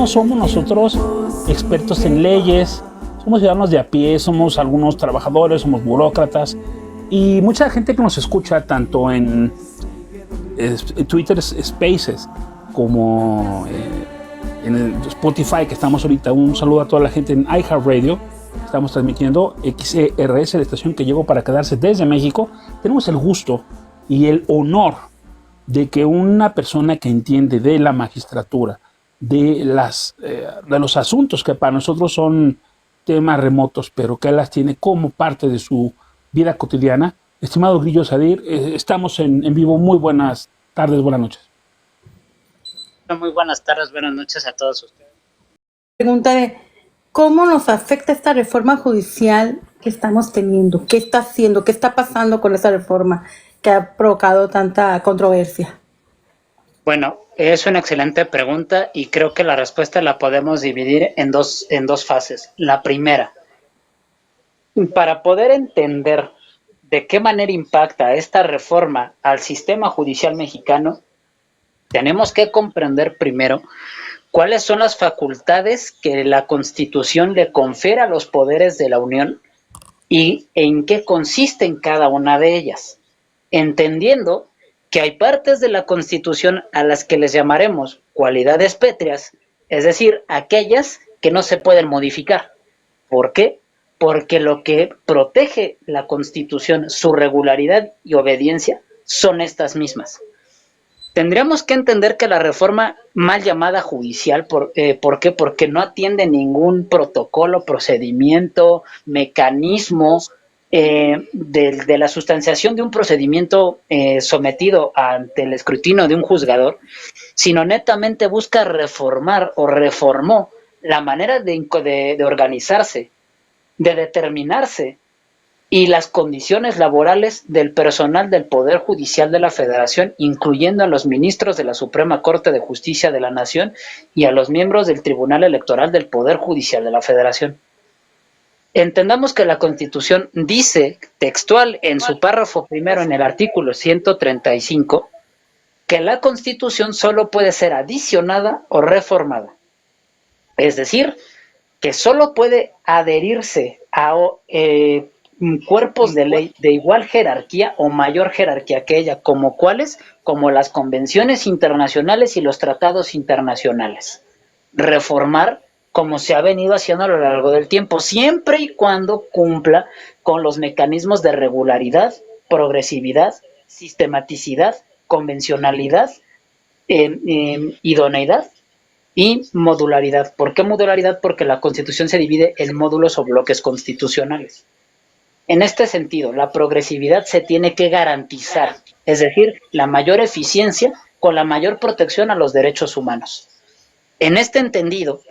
no somos nosotros expertos en leyes, somos ciudadanos de a pie, somos algunos trabajadores, somos burócratas, y mucha gente que nos escucha tanto en Twitter Spaces como en el Spotify, que estamos ahorita. Un saludo a toda la gente en iHeartRadio. Estamos transmitiendo XERS, la estación que llegó para quedarse desde México. Tenemos el gusto y el honor de que una persona que entiende de la magistratura, de los asuntos que para nosotros son temas remotos, pero que él las tiene como parte de su vida cotidiana. Estimado Grillo Sadir, estamos en vivo. Muy buenas tardes, buenas noches. Muy buenas tardes, buenas noches a todos ustedes. Pregunta de ¿cómo nos afecta esta reforma judicial que estamos teniendo? ¿Qué está haciendo? ¿Qué está pasando con esta reforma que ha provocado tanta controversia? Bueno, es una excelente pregunta y creo que la respuesta la podemos dividir en dos fases. La primera, para poder entender de qué manera impacta esta reforma al sistema judicial mexicano, tenemos que comprender primero cuáles son las facultades que la Constitución le confiere a los poderes de la Unión y en qué consisten cada una de ellas, entendiendo que hay partes de la Constitución a las que les llamaremos cualidades pétreas, es decir, aquellas que no se pueden modificar. ¿Por qué? Porque lo que protege la Constitución, su regularidad y obediencia, son estas mismas. Tendríamos que entender que la reforma mal llamada judicial, ¿por qué? Porque no atiende ningún protocolo, procedimiento, mecanismo de la sustanciación de un procedimiento sometido ante el escrutinio de un juzgador, sino netamente busca reformar o reformó la manera de organizarse, de determinarse y las condiciones laborales del personal del Poder Judicial de la Federación, incluyendo a los ministros de la Suprema Corte de Justicia de la Nación y a los miembros del Tribunal Electoral del Poder Judicial de la Federación. Entendamos que la Constitución dice textual en su párrafo primero en el artículo 135 que la Constitución solo puede ser adicionada o reformada. Es decir, que solo puede adherirse a cuerpos de ley de igual jerarquía o mayor jerarquía que ella, como cuáles, como las convenciones internacionales y los tratados internacionales. Reformar como se ha venido haciendo a lo largo del tiempo, siempre y cuando cumpla con los mecanismos de regularidad, progresividad, sistematicidad, convencionalidad, idoneidad y modularidad. ¿Por qué modularidad? Porque la Constitución se divide en módulos o bloques constitucionales. En este sentido, la progresividad se tiene que garantizar, es decir, la mayor eficiencia con la mayor protección a los derechos humanos. En este entendido,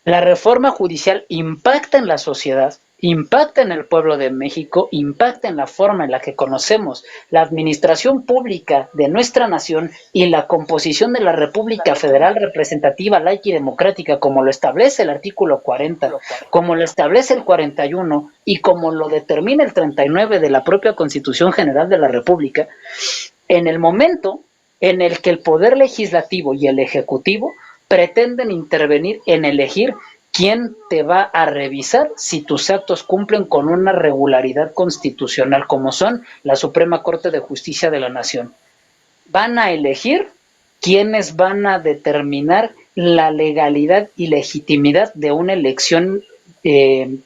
la reforma judicial impacta en la sociedad, impacta en el pueblo de México, impacta en la forma en la que conocemos la administración pública de nuestra nación y la composición de la República Federal representativa, laica y democrática, como lo establece el artículo 40, como lo establece el 41 y como lo determina el 39 de la propia Constitución General de la República, en el momento en el que el Poder Legislativo y el Ejecutivo pretenden intervenir en elegir quién te va a revisar si tus actos cumplen con una regularidad constitucional, como son la Suprema Corte de Justicia de la Nación. Van a elegir quiénes van a determinar la legalidad y legitimidad de una elección,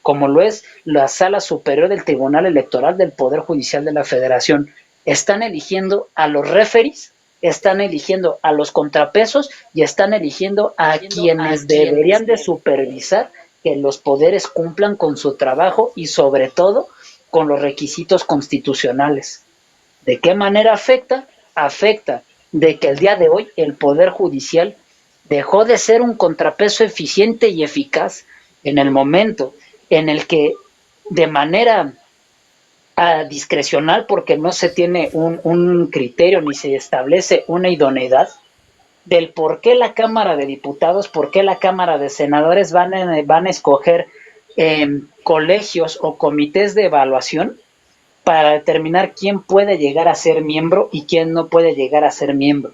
como lo es la Sala Superior del Tribunal Electoral del Poder Judicial de la Federación. Están eligiendo a los referees, están eligiendo a los contrapesos y están eligiendo a quienes deberían de supervisar que los poderes cumplan con su trabajo y sobre todo con los requisitos constitucionales. ¿De qué manera afecta? Afecta de que el día de hoy el Poder Judicial dejó de ser un contrapeso eficiente y eficaz en el momento en el que de manera discrecional, porque no se tiene un criterio ni se establece una idoneidad del por qué la Cámara de Diputados, por qué la Cámara de Senadores van a escoger colegios o comités de evaluación para determinar quién puede llegar a ser miembro y quién no puede llegar a ser miembro.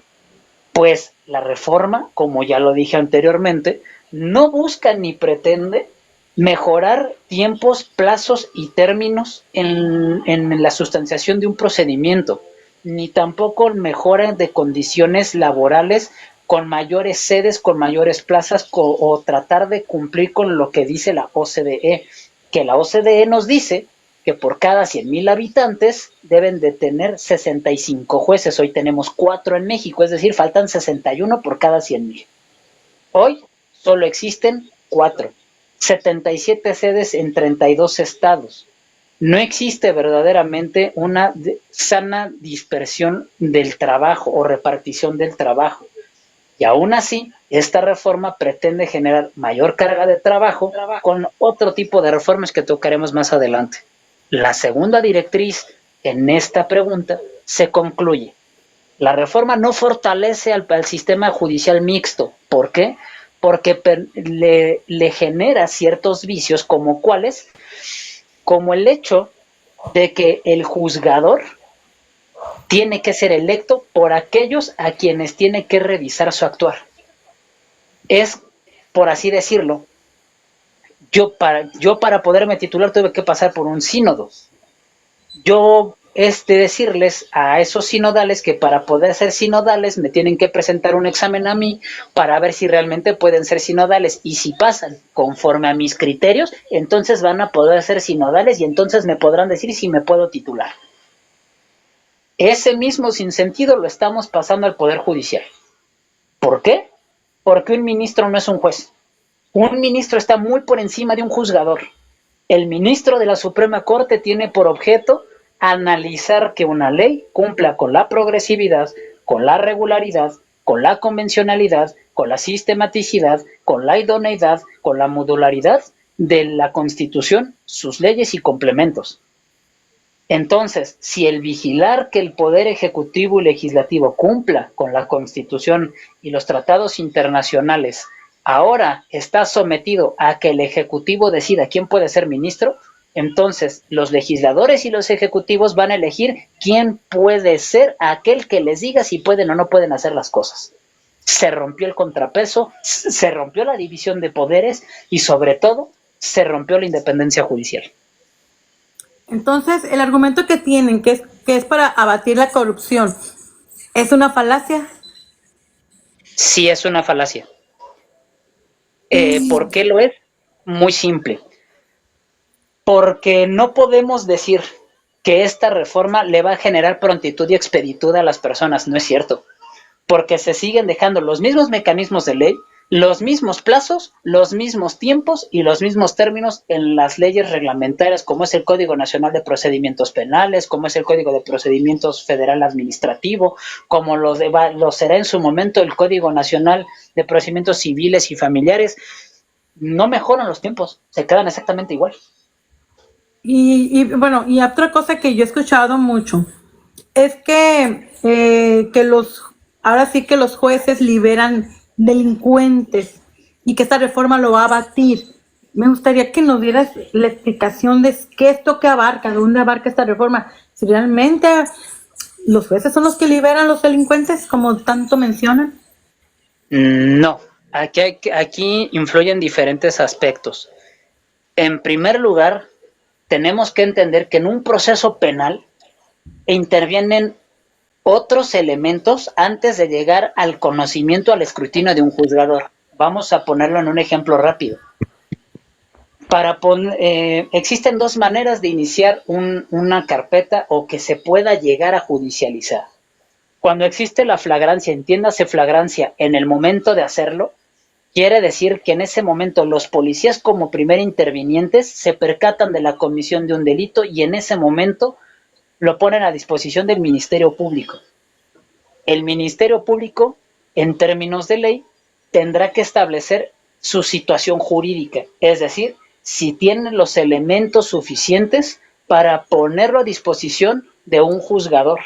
Pues la reforma, como ya lo dije anteriormente, no busca ni pretende mejorar tiempos, plazos y términos en la sustanciación de un procedimiento, ni tampoco mejora de condiciones laborales con mayores sedes, con mayores plazas o tratar de cumplir con lo que dice la OCDE, que la OCDE nos dice que por cada 100,000 habitantes deben de tener 65 jueces. Hoy tenemos 4 en México, es decir, faltan 61 por cada 100,000. Hoy solo existen 4, 77 sedes en 32 estados. No existe verdaderamente una sana dispersión del trabajo o repartición del trabajo. Y aún así, esta reforma pretende generar mayor carga de trabajo con otro tipo de reformas que tocaremos más adelante. La segunda directriz en esta pregunta se concluye. La reforma no fortalece al sistema judicial mixto. ¿Por qué? Porque le genera ciertos vicios, como cuáles, como el hecho de que el juzgador tiene que ser electo por aquellos a quienes tiene que revisar su actuar. Es, por así decirlo, yo para poderme titular tuve que pasar por un sínodo. Yo es de decirles a esos sinodales que para poder ser sinodales me tienen que presentar un examen a mí para ver si realmente pueden ser sinodales, y si pasan conforme a mis criterios, entonces van a poder ser sinodales y entonces me podrán decir si me puedo titular. Ese mismo sinsentido lo estamos pasando al Poder Judicial. ¿Por qué? Porque un ministro no es un juez. Un ministro está muy por encima de un juzgador. El ministro de la Suprema Corte tiene por objeto analizar que una ley cumpla con la progresividad, con la regularidad, con la convencionalidad, con la sistematicidad, con la idoneidad, con la modularidad de la Constitución, sus leyes y complementos. Entonces, si el vigilar que el Poder Ejecutivo y Legislativo cumpla con la Constitución y los tratados internacionales ahora está sometido a que el Ejecutivo decida quién puede ser ministro, entonces los legisladores y los ejecutivos van a elegir quién puede ser aquel que les diga si pueden o no pueden hacer las cosas. Se rompió el contrapeso, se rompió la división de poderes y sobre todo se rompió la independencia judicial. Entonces, el argumento que tienen, que es para abatir la corrupción, ¿es una falacia? Sí, es una falacia. ¿Por qué lo es? Muy simple. Porque no podemos decir que esta reforma le va a generar prontitud y expeditud a las personas. No es cierto. Porque se siguen dejando los mismos mecanismos de ley, los mismos plazos, los mismos tiempos y los mismos términos en las leyes reglamentarias, como es el Código Nacional de Procedimientos Penales, como es el Código de Procedimientos Federal Administrativo, como lo será en su momento el Código Nacional de Procedimientos Civiles y Familiares. No mejoran los tiempos, se quedan exactamente igual. Bueno, y otra cosa que yo he escuchado mucho es que ahora sí que los jueces liberan delincuentes y que esta reforma lo va a abatir. Me gustaría que nos dieras la explicación de qué es lo que abarca, dónde abarca esta reforma. Si realmente los jueces son los que liberan los delincuentes, como tanto mencionan. No, aquí influyen diferentes aspectos. En primer lugar, tenemos que entender que en un proceso penal intervienen otros elementos antes de llegar al conocimiento, al escrutinio de un juzgador. Vamos a ponerlo en un ejemplo rápido. Existen dos maneras de iniciar una carpeta o que se pueda llegar a judicializar. Cuando existe la flagrancia, entiéndase flagrancia en el momento de hacerlo, quiere decir que en ese momento los policías como primer intervinientes se percatan de la comisión de un delito y en ese momento lo ponen a disposición del Ministerio Público. El Ministerio Público, en términos de ley, tendrá que establecer su situación jurídica, es decir, si tiene los elementos suficientes para ponerlo a disposición de un juzgador.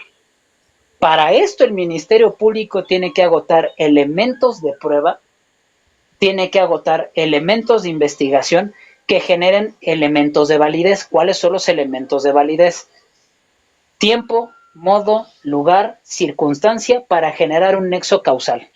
Para esto el Ministerio Público tiene que agotar elementos de prueba, tiene que agotar elementos de investigación que generen elementos de validez. ¿Cuáles son los elementos de validez? Tiempo, modo, lugar, circunstancia para generar un nexo causal.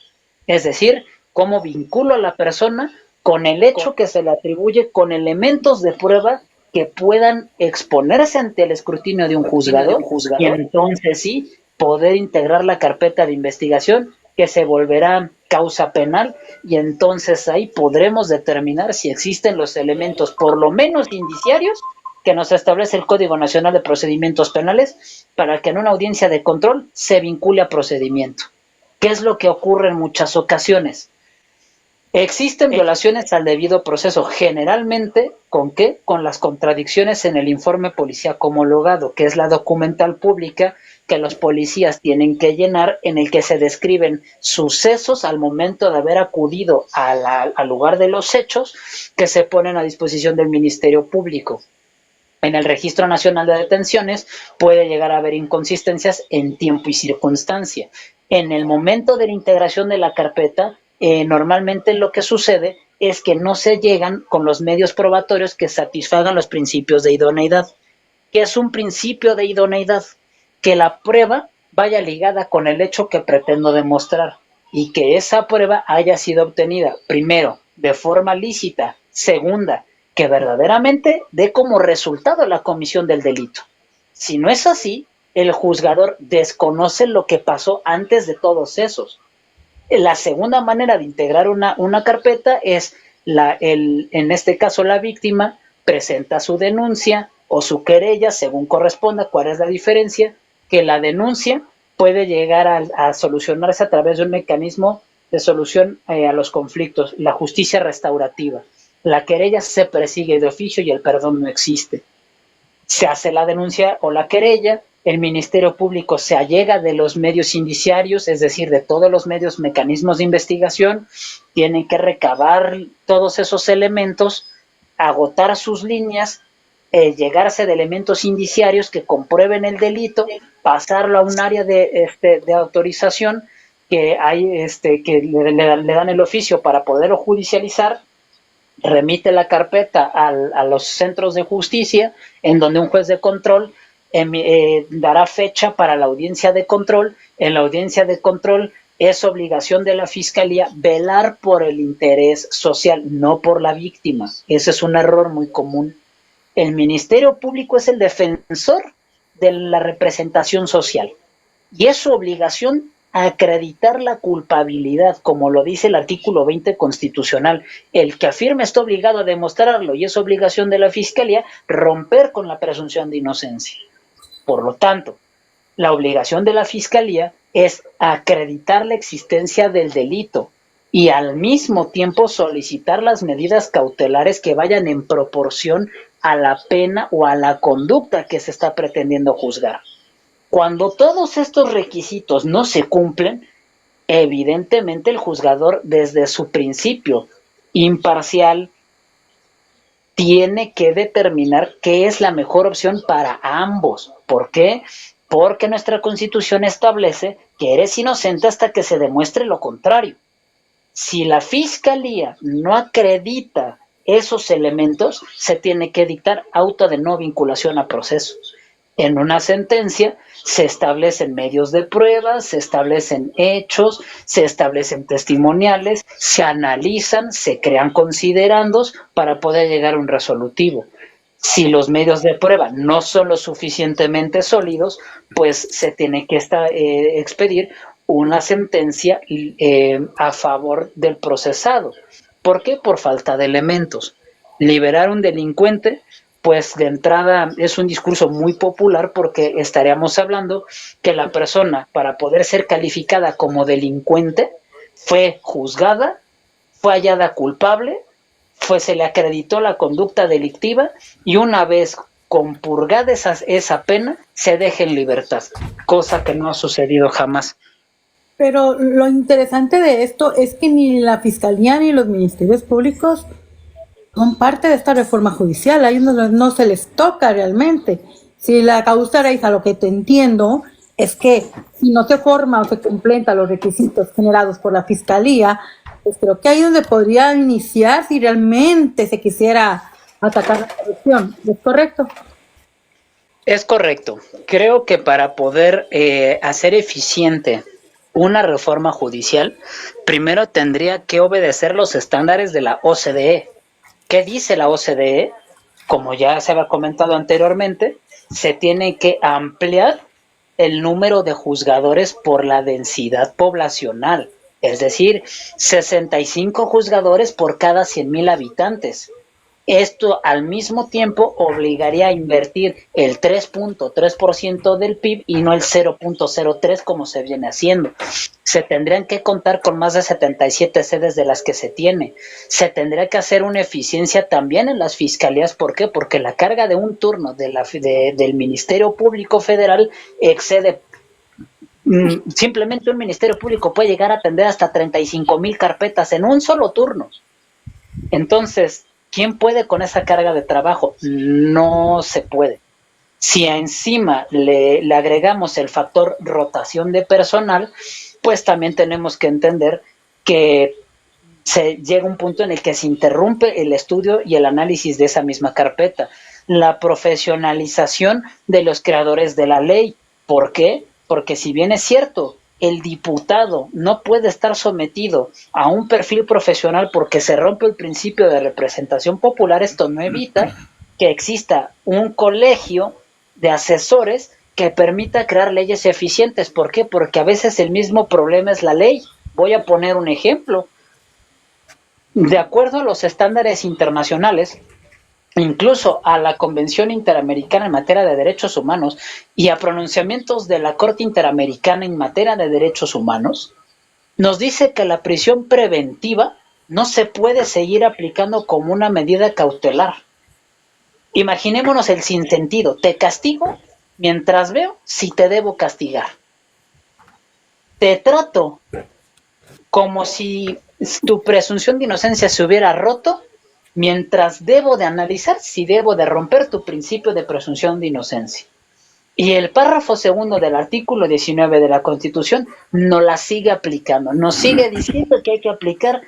Es decir, cómo vinculo a la persona con el hecho que se le atribuye, con elementos de prueba que puedan exponerse ante el escrutinio de un juzgador, y entonces sí poder integrar la carpeta de investigación que se volverá causa penal, y entonces ahí podremos determinar si existen los elementos, por lo menos indiciarios, que nos establece el Código Nacional de Procedimientos Penales, para que en una audiencia de control se vincule a procedimiento. ¿Qué es lo que ocurre en muchas ocasiones? Existen violaciones al debido proceso, generalmente, ¿con qué? Con las contradicciones en el informe policíaco homologado, que es la documental pública que los policías tienen que llenar, en el que se describen sucesos al momento de haber acudido al lugar de los hechos, que se ponen a disposición del Ministerio Público. En el Registro Nacional de Detenciones puede llegar a haber inconsistencias en tiempo y circunstancia. En el momento de la integración de la carpeta, normalmente lo que sucede es que no se llegan con los medios probatorios que satisfagan los principios de idoneidad. ¿Qué es un principio de idoneidad? Que la prueba vaya ligada con el hecho que pretendo demostrar, y que esa prueba haya sido obtenida, primero, de forma lícita, segunda, que verdaderamente dé como resultado la comisión del delito. Si no es así, el juzgador desconoce lo que pasó antes de todos esos. La segunda manera de integrar una carpeta es, en este caso, la víctima presenta su denuncia o su querella, según corresponda. ¿Cuál es la diferencia? Que la denuncia puede llegar a solucionarse a través de un mecanismo de solución a los conflictos, la justicia restaurativa. La querella se persigue de oficio y el perdón no existe. Se hace la denuncia o la querella, el Ministerio Público se allega de los medios indiciarios, es decir, de todos los medios, mecanismos de investigación, tienen que recabar todos esos elementos, agotar sus líneas, llegarse de elementos indiciarios que comprueben el delito, pasarlo a un área de autorización que le dan el oficio para poderlo judicializar, remite la carpeta a los centros de justicia, en donde un juez de control dará fecha para la audiencia de control. En la audiencia de control es obligación de la Fiscalía velar por el interés social, no por la víctima. Ese es un error muy común. El Ministerio Público es el defensor de la representación social, y es su obligación acreditar la culpabilidad, como lo dice el artículo 20 constitucional. El que afirme está obligado a demostrarlo, y es obligación de la Fiscalía romper con la presunción de inocencia. Por lo tanto, la obligación de la Fiscalía es acreditar la existencia del delito y al mismo tiempo solicitar las medidas cautelares que vayan en proporción a la pena o a la conducta que se está pretendiendo juzgar. Cuando todos estos requisitos no se cumplen, evidentemente el juzgador, desde su principio imparcial, tiene que determinar qué es la mejor opción para ambos. ¿Por qué? Porque nuestra Constitución establece que eres inocente hasta que se demuestre lo contrario. Si la Fiscalía no acredita esos elementos, se tiene que dictar auto de no vinculación a proceso. En una sentencia se establecen medios de prueba, se establecen hechos, se establecen testimoniales, se analizan, se crean considerandos para poder llegar a un resolutivo. Si los medios de prueba no son lo suficientemente sólidos, pues se tiene que expedir una sentencia a favor del procesado. ¿Por qué? Por falta de elementos. Liberar a un delincuente, pues de entrada es un discurso muy popular, porque estaríamos hablando que la persona, para poder ser calificada como delincuente, fue juzgada, fue hallada culpable, se le acreditó la conducta delictiva, y una vez compurgada esa pena, se deja en libertad, cosa que no ha sucedido jamás. Pero lo interesante de esto es que ni la Fiscalía ni los ministerios públicos son parte de esta reforma judicial. A ellos no se les toca realmente. Si la causa raíz, lo que te entiendo es que si no se forma o se completan los requisitos generados por la Fiscalía, pues creo que ahí es donde podría iniciar si realmente se quisiera atacar la corrupción. ¿Es correcto? Es correcto. Creo que para poder hacer eficiente una reforma judicial, primero tendría que obedecer los estándares de la OCDE. ¿Qué dice la OCDE? Como ya se había comentado anteriormente, se tiene que ampliar el número de juzgadores por la densidad poblacional, es decir, 65 juzgadores por cada 100,000 habitantes. Esto al mismo tiempo obligaría a invertir el 3.3% del PIB y no el 0.03 como se viene haciendo. Se tendrían que contar con más de 77 sedes de las que se tiene. Se tendría que hacer una eficiencia también en las fiscalías. ¿Por qué? Porque la carga de un turno del Ministerio Público Federal excede. Simplemente un Ministerio Público puede llegar a atender hasta 35,000 carpetas en un solo turno. Entonces, ¿quién puede con esa carga de trabajo? No se puede. Si encima le agregamos el factor rotación de personal, pues también tenemos que entender que se llega un punto en el que se interrumpe el estudio y el análisis de esa misma carpeta. La profesionalización de los creadores de la ley. ¿Por qué? Porque si bien es cierto, el diputado no puede estar sometido a un perfil profesional porque se rompe el principio de representación popular, esto no evita que exista un colegio de asesores que permita crear leyes eficientes. ¿Por qué? Porque a veces el mismo problema es la ley. Voy a poner un ejemplo. De acuerdo a los estándares internacionales, incluso a la Convención Interamericana en materia de derechos humanos y a pronunciamientos de la Corte Interamericana en materia de derechos humanos, nos dice que la prisión preventiva no se puede seguir aplicando como una medida cautelar. Imaginémonos el sinsentido. Te castigo mientras veo si te debo castigar. Te trato como si tu presunción de inocencia se hubiera roto mientras debo de analizar si debo de romper tu principio de presunción de inocencia. Y el párrafo segundo del artículo 19 de la Constitución nos la sigue aplicando, nos sigue diciendo que hay que aplicar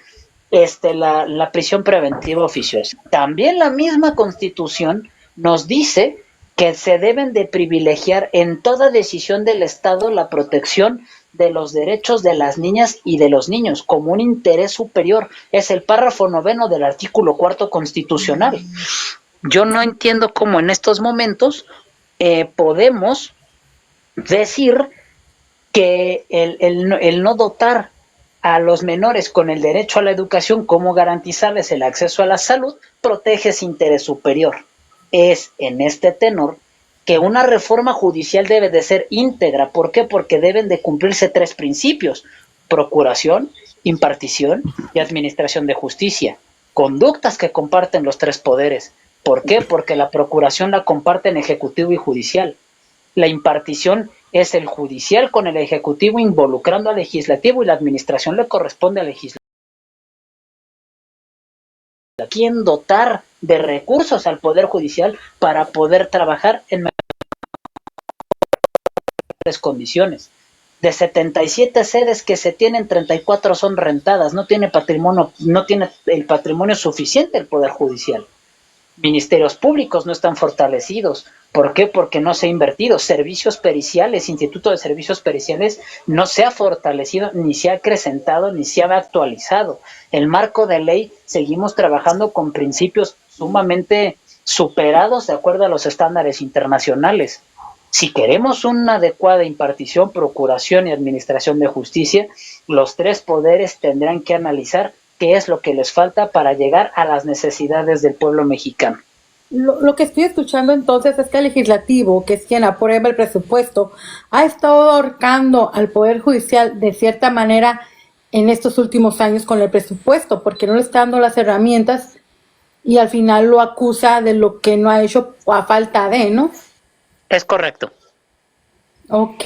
la prisión preventiva oficiosa. También la misma Constitución nos dice que se deben de privilegiar en toda decisión del Estado la protección de los derechos de las niñas y de los niños como un interés superior. Es el párrafo 9 del artículo 4 constitucional. Yo no entiendo cómo en estos momentos podemos decir que el no dotar a los menores con el derecho a la educación, cómo garantizarles el acceso a la salud, protege ese interés superior. Es en este tenor que una reforma judicial debe de ser íntegra. ¿Por qué? Porque deben de cumplirse 3 principios: procuración, impartición y administración de justicia. Conductas que comparten los 3 poderes. ¿Por qué? Porque la procuración la comparten ejecutivo y judicial. La impartición es el judicial con el ejecutivo involucrando al legislativo, y la administración le corresponde al legislativo. ¿A quién dotar de recursos al Poder Judicial para poder trabajar en mejores condiciones? De 77 sedes que se tienen, 34 son rentadas, no tiene el patrimonio suficiente el Poder Judicial. Ministerios públicos no están fortalecidos. ¿Por qué? Porque no se ha invertido. Servicios periciales, Instituto de Servicios Periciales no se ha fortalecido, ni se ha acrecentado, ni se ha actualizado. El marco de ley, seguimos trabajando con principios sumamente superados de acuerdo a los estándares internacionales. Si queremos una adecuada impartición, procuración y administración de justicia, los 3 poderes tendrán que analizar qué es lo que les falta para llegar a las necesidades del pueblo mexicano. Lo que estoy escuchando entonces es que el legislativo, que es quien aprueba el presupuesto, ha estado ahorcando al Poder Judicial de cierta manera en estos últimos años con el presupuesto, porque no le está dando las herramientas y al final lo acusa de lo que no ha hecho a falta de, ¿no? Es correcto. Ok,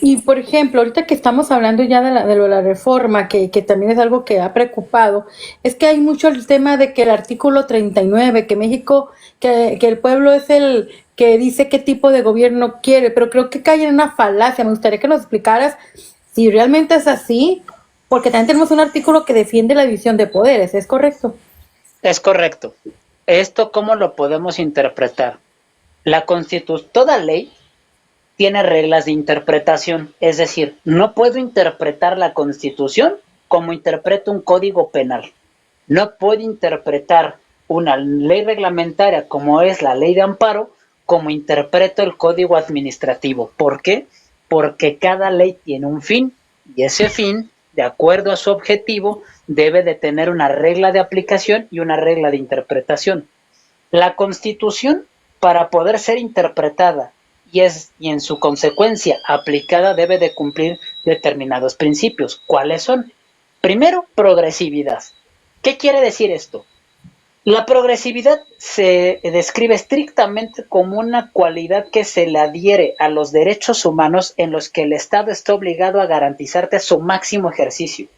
y por ejemplo, ahorita que estamos hablando ya de la reforma, que también es algo que ha preocupado, es que hay mucho el tema de que el artículo 39, que México, que el pueblo es el que dice qué tipo de gobierno quiere, pero creo que cae en una falacia. Me gustaría que nos explicaras si realmente es así, porque también tenemos un artículo que defiende la división de poderes, ¿es correcto? Es correcto. ¿Esto cómo lo podemos interpretar? Toda ley tiene reglas de interpretación, es decir, no puedo interpretar la Constitución como interpreto un código penal. No puedo interpretar una ley reglamentaria como es la ley de amparo como interpreto el código administrativo. ¿Por qué? Porque cada ley tiene un fin y ese fin, de acuerdo a su objetivo, debe de tener una regla de aplicación y una regla de interpretación. La Constitución, para poder ser interpretada y en su consecuencia aplicada, debe de cumplir determinados principios. ¿Cuáles son? Primero, progresividad. ¿Qué quiere decir esto? La progresividad se describe estrictamente como una cualidad que se le adhiere a los derechos humanos en los que el Estado está obligado a garantizarte su máximo ejercicio.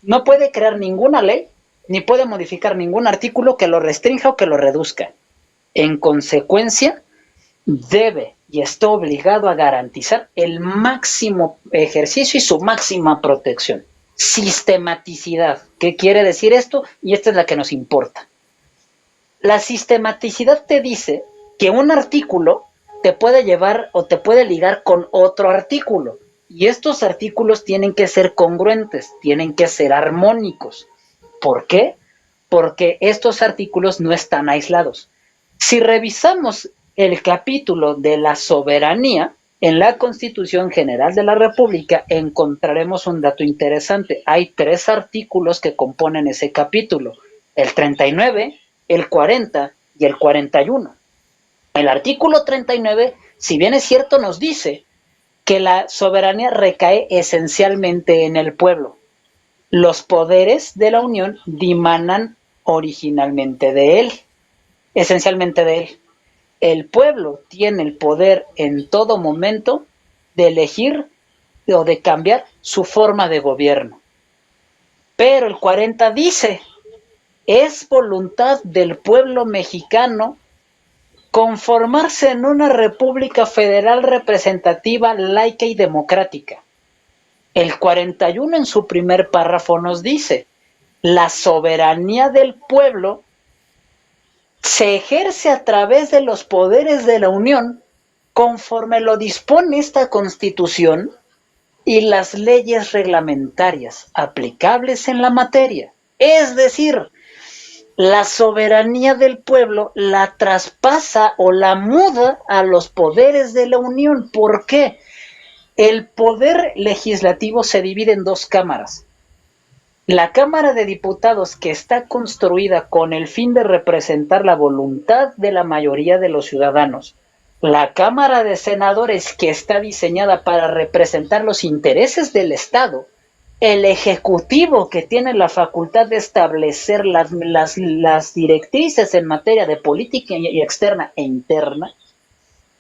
No puede crear ninguna ley ni puede modificar ningún artículo que lo restrinja o que lo reduzca. En consecuencia, debe y está obligado a garantizar el máximo ejercicio y su máxima protección. Sistematicidad. ¿Qué quiere decir esto? Y esta es la que nos importa. La sistematicidad te dice que un artículo te puede llevar o te puede ligar con otro artículo. Y estos artículos tienen que ser congruentes, tienen que ser armónicos. ¿Por qué? Porque estos artículos no están aislados. Si revisamos el capítulo de la soberanía, en la Constitución General de la República encontraremos un dato interesante. Hay 3 artículos que componen ese capítulo, el 39, el 40 y el 41. El artículo 39, si bien es cierto, nos dice que la soberanía recae esencialmente en el pueblo. Los poderes de la Unión dimanan originalmente de él, esencialmente de él. El pueblo tiene el poder en todo momento de elegir o de cambiar su forma de gobierno. Pero el 40 dice, es voluntad del pueblo mexicano conformarse en una república federal representativa, laica y democrática. El 41 en su primer párrafo nos dice, la soberanía del pueblo se ejerce a través de los poderes de la Unión conforme lo dispone esta Constitución y las leyes reglamentarias aplicables en la materia. Es decir, la soberanía del pueblo la traspasa o la muda a los poderes de la Unión. ¿Por qué? El poder legislativo se divide en 2 cámaras. La Cámara de Diputados, que está construida con el fin de representar la voluntad de la mayoría de los ciudadanos. La Cámara de Senadores, que está diseñada para representar los intereses del Estado. El Ejecutivo, que tiene la facultad de establecer las directrices en materia de política externa e interna.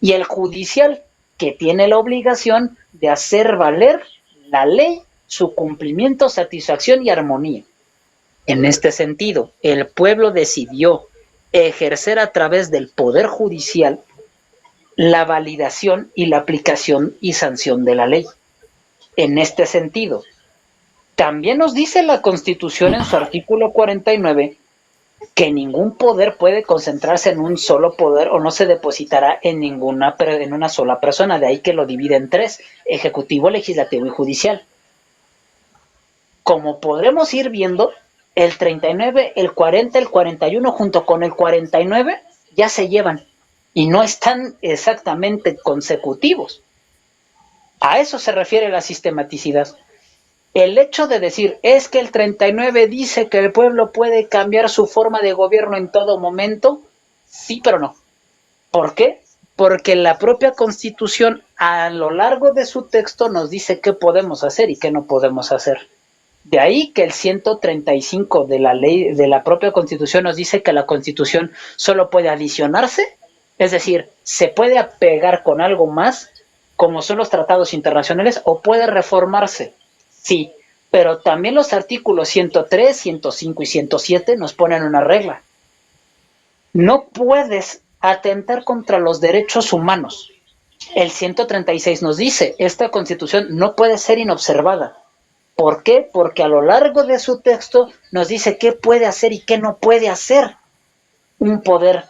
Y el Judicial, que tiene la obligación de hacer valer la ley, su cumplimiento, satisfacción y armonía. En este sentido, el pueblo decidió ejercer a través del Poder Judicial la validación y la aplicación y sanción de la ley. En este sentido, también nos dice la Constitución en su artículo 49 que ningún poder puede concentrarse en un solo poder o no se depositará en una sola persona, de ahí que lo divide en 3, ejecutivo, legislativo y judicial. Como podremos ir viendo, el 39, el 40, el 41 junto con el 49 ya se llevan y no están exactamente consecutivos. A eso se refiere la sistematicidad. El hecho de decir es que el 39 dice que el pueblo puede cambiar su forma de gobierno en todo momento, sí, pero no. ¿Por qué? Porque la propia Constitución a lo largo de su texto nos dice qué podemos hacer y qué no podemos hacer. De ahí que el 135 de la ley de la propia Constitución nos dice que la Constitución solo puede adicionarse, es decir, se puede apegar con algo más, como son los tratados internacionales, o puede reformarse. Sí, pero también los artículos 103, 105 y 107 nos ponen una regla. No puedes atentar contra los derechos humanos. El 136 nos dice, esta Constitución no puede ser inobservada. ¿Por qué? Porque a lo largo de su texto nos dice qué puede hacer y qué no puede hacer un poder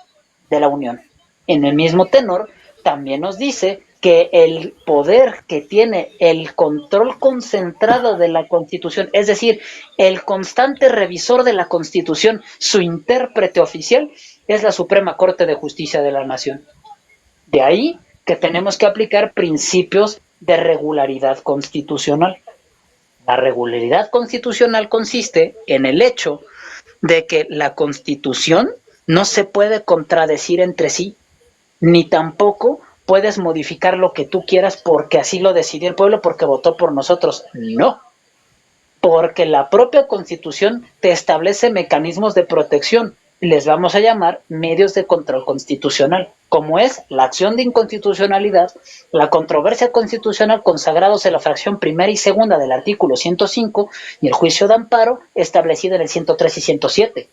de la Unión. En el mismo tenor, también nos dice que el poder que tiene el control concentrado de la Constitución, es decir, el constante revisor de la Constitución, su intérprete oficial, es la Suprema Corte de Justicia de la Nación. De ahí que tenemos que aplicar principios de regularidad constitucional. La regularidad constitucional consiste en el hecho de que la Constitución no se puede contradecir entre sí, ni tampoco puedes modificar lo que tú quieras porque así lo decidió el pueblo porque votó por nosotros. No, porque la propia Constitución te establece mecanismos de protección. Les vamos a llamar medios de control constitucional, como es la acción de inconstitucionalidad, la controversia constitucional consagrados en la fracción primera y segunda del artículo 105 y el juicio de amparo establecido en el 103 y 107.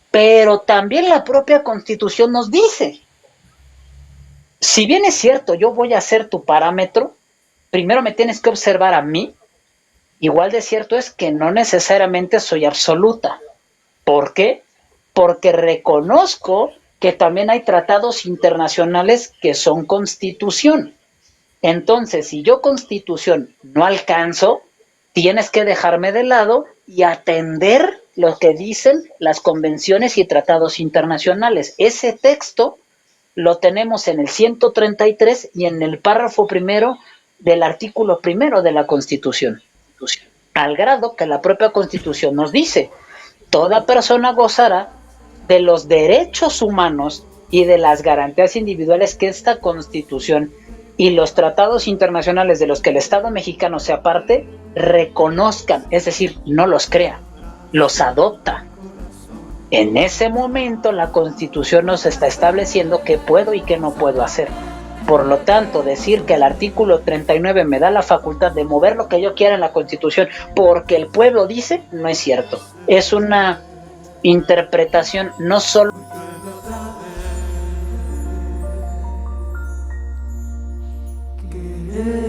Pero también la propia Constitución nos dice, si bien es cierto, yo voy a ser tu parámetro, primero me tienes que observar a mí. Igual de cierto es que no necesariamente soy absoluta. ¿Por qué? Porque reconozco que también hay tratados internacionales que son constitución. Entonces, si yo constitución no alcanzo, tienes que dejarme de lado y atender lo que dicen las convenciones y tratados internacionales. Ese texto lo tenemos en el 133 y en el párrafo primero del artículo primero de la Constitución. Al grado que la propia Constitución nos dice, toda persona gozará de los derechos humanos y de las garantías individuales que esta Constitución y los tratados internacionales de los que el Estado mexicano sea parte reconozcan, es decir, no los crea, los adopta. En ese momento la Constitución nos está estableciendo qué puedo y qué no puedo hacer. Por lo tanto, decir que el artículo 39 me da la facultad de mover lo que yo quiera en la Constitución porque el pueblo dice, no es cierto. Es una interpretación no solo Yeah.